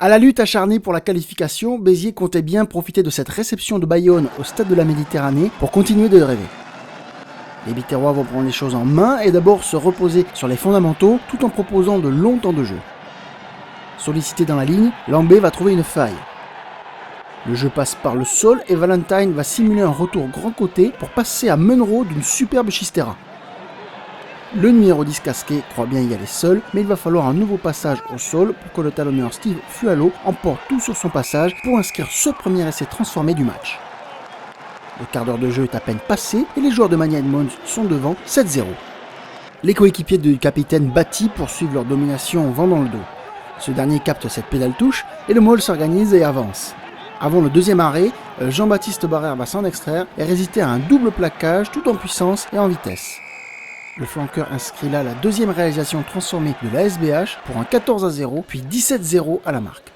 À la lutte acharnée pour la qualification, Béziers comptait bien profiter de cette réception de Bayonne au stade de la Méditerranée pour continuer de rêver. Les Biterrois vont prendre les choses en main et d'abord se reposer sur les fondamentaux tout en proposant de longs temps de jeu. Sollicité dans la ligne, Lambé va trouver une faille. Le jeu passe par le sol et Valentine va simuler un retour grand côté pour passer à Munro d'une superbe chistera. Le numéro 10 casqué croit bien y aller seul, mais il va falloir un nouveau passage au sol pour que le talonneur Steve Fualo emporte tout sur son passage pour inscrire ce premier essai transformé du match. Le quart d'heure de jeu est à peine passé et les joueurs de Mania Edmonds sont devant 7-0. Les coéquipiers du capitaine Batty poursuivent leur domination en vent dans le dos. Ce dernier capte cette pédale touche et le Maul s'organise et avance. Avant le deuxième arrêt, Jean-Baptiste Barrère va s'en extraire et résister à un double plaquage tout en puissance et en vitesse. Le flanqueur inscrit là la deuxième réalisation transformée de la SBH pour un 14-0 puis 17-0 à la marque.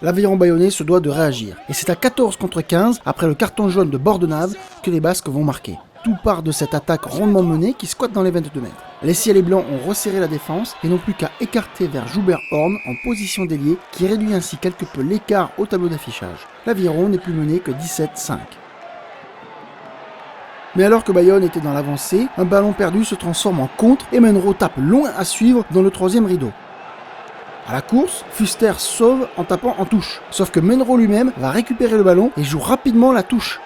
L'Aviron bayonnais se doit de réagir, et c'est à 14 contre 15, après le carton jaune de Bordenave, que les Basques vont marquer. Tout part de cette attaque rondement menée qui squatte dans les 22 mètres. Les Ciels et Blancs ont resserré la défense et n'ont plus qu'à écarter vers Joubert Horn en position d'ailier, qui réduit ainsi quelque peu l'écart au tableau d'affichage. L'Aviron n'est plus mené que 17-5. Mais alors que Bayonne était dans l'avancée, un ballon perdu se transforme en contre et Munro tape loin à suivre dans le troisième rideau. À la course, Fuster sauve en tapant en touche. Sauf que Munro lui-même va récupérer le ballon et joue rapidement la touche.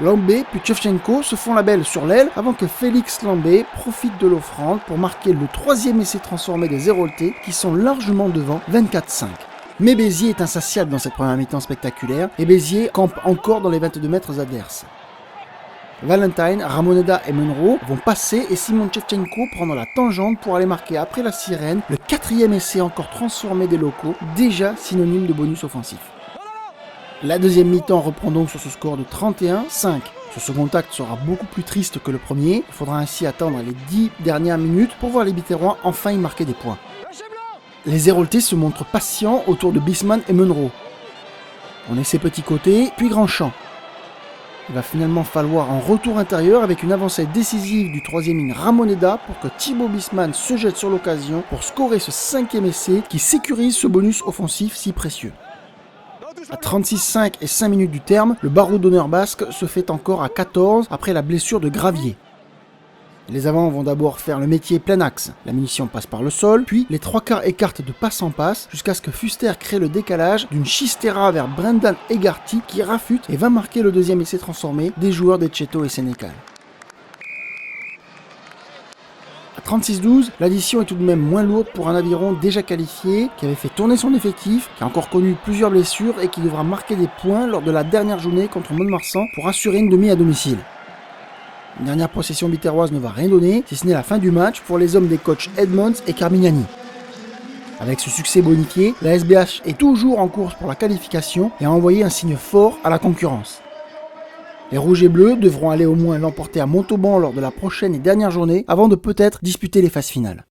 Lambé puis Shevchenko se font la belle sur l'aile avant que Félix Lambé profite de l'offrande pour marquer le troisième essai transformé des Héroltais qui sont largement devant 24-5. Mais Béziers est insatiable dans cette première mi-temps spectaculaire et Béziers campe encore dans les 22 mètres adverses. Valentine, Ramoneda et Munro vont passer et Simon Shevchenko prendre la tangente pour aller marquer après la sirène le quatrième essai encore transformé des locaux, déjà synonyme de bonus offensif. La deuxième mi-temps reprend donc sur ce score de 31-5. Ce second acte sera beaucoup plus triste que le premier, il faudra ainsi attendre les 10 dernières minutes pour voir les Biterrois enfin y marquer des points. Les Héroltais se montrent patients autour de Bisman et Munro. On essaie petit côté, puis grand champ. Il va finalement falloir un retour intérieur avec une avancée décisive du troisième ligne Ramoneda pour que Thibaut Bisman se jette sur l'occasion pour scorer ce cinquième essai qui sécurise ce bonus offensif si précieux. À 36-5 et 5 minutes du terme, le baroud d'honneur basque se fait encore à 14 après la blessure de Gravier. Les avants vont d'abord faire le métier plein axe. La munition passe par le sol, puis les trois quarts écartent de passe en passe jusqu'à ce que Fuster crée le décalage d'une chistera vers Brendan Egarty qui rafute et va marquer le deuxième essai transformé des joueurs d'Etcheto et Sénécal. À 36-12, l'addition est tout de même moins lourde pour un aviron déjà qualifié, qui avait fait tourner son effectif, qui a encore connu plusieurs blessures et qui devra marquer des points lors de la dernière journée contre Mont-de-Marsan pour assurer une demi à domicile. Une dernière possession biterroise ne va rien donner, si ce n'est la fin du match pour les hommes des coachs Edmonds et Carmignani. Avec ce succès bonifié, la SBH est toujours en course pour la qualification et a envoyé un signe fort à la concurrence. Les Rouges et Bleus devront aller au moins l'emporter à Montauban lors de la prochaine et dernière journée avant de peut-être disputer les phases finales.